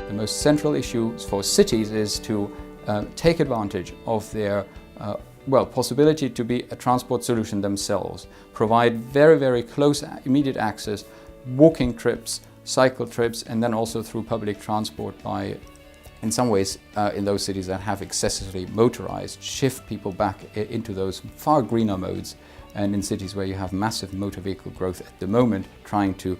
The most central issue for cities is to take advantage of their possibility to be a transport solution themselves, provide very, very close immediate access, walking trips, cycle trips, and then also through public transport by, in some ways, in those cities that have excessively motorized, shift people back into those far greener modes, and in cities where you have massive motor vehicle growth at the moment, trying to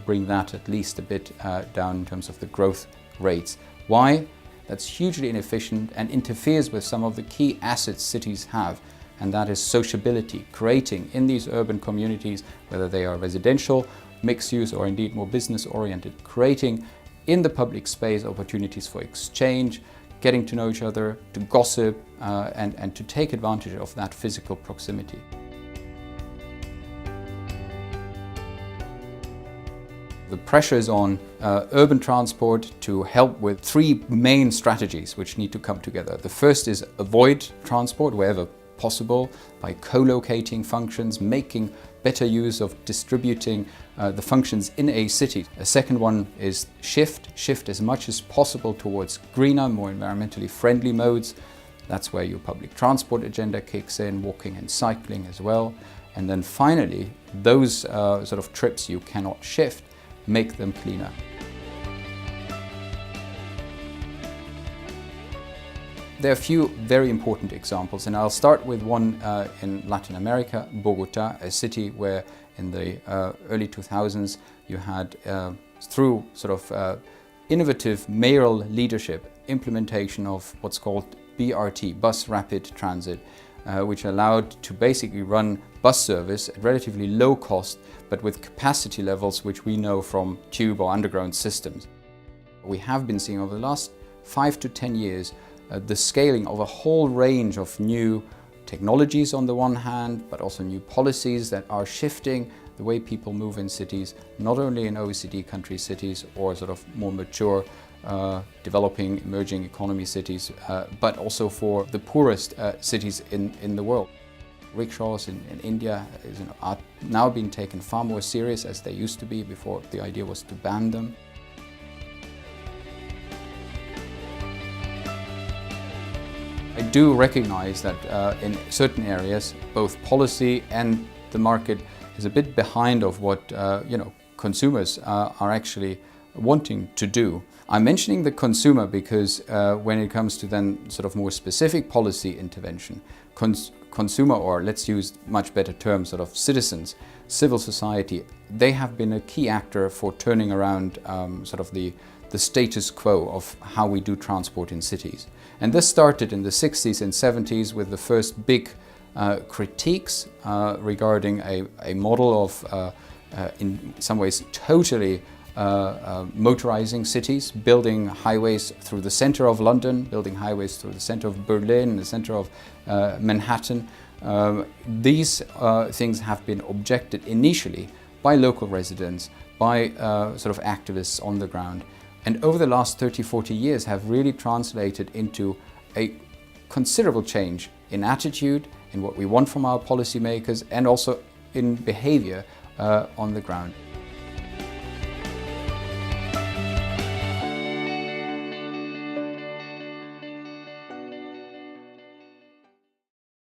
bring that at least a bit down in terms of the growth rates. Why? That's hugely inefficient and interferes with some of the key assets cities have, and that is sociability, creating in these urban communities, whether they are residential, mixed use, or indeed more business oriented, creating in the public space opportunities for exchange, getting to know each other, to gossip, and to take advantage of that physical proximity. The pressure is on urban transport to help with three main strategies which need to come together. The first is avoid transport wherever possible by co-locating functions, making better use of distributing the functions in a city. A second one is shift as much as possible towards greener, more environmentally friendly modes. That's where your public transport agenda kicks in, walking and cycling as well. And then finally, those sort of trips you cannot shift, make them cleaner. There are a few very important examples, and I'll start with one in Latin America, Bogota, a city where in the early 2000s you had, through sort of innovative mayoral leadership, implementation of what's called BRT, Bus Rapid Transit, which allowed to basically run bus service at relatively low cost, but with capacity levels which we know from tube or underground systems. We have been seeing over the last 5 to 10 years the scaling of a whole range of new technologies on the one hand, but also new policies that are shifting the way people move in cities, not only in OECD country cities or sort of more mature developing emerging economy cities, but also for the poorest cities in the world. Rickshaws in India are now being taken far more serious as they used to be before the idea was to ban them. I do recognize that in certain areas, both policy and the market is a bit behind of what consumers are actually wanting to do. I'm mentioning the consumer because when it comes to then sort of more specific policy intervention, consumer, or let's use much better terms, sort of citizens, civil society, they have been a key actor for turning around sort of the status quo of how we do transport in cities. And this started in the 60s and 70s with the first big critiques regarding a model of, in some ways, totally motorizing cities, building highways through the center of London, building highways through the center of Berlin, the center of Manhattan. These things have been objected initially by local residents, by sort of activists on the ground, and over the last 30-40 years have really translated into a considerable change in attitude, in what we want from our policymakers, and also in behavior on the ground.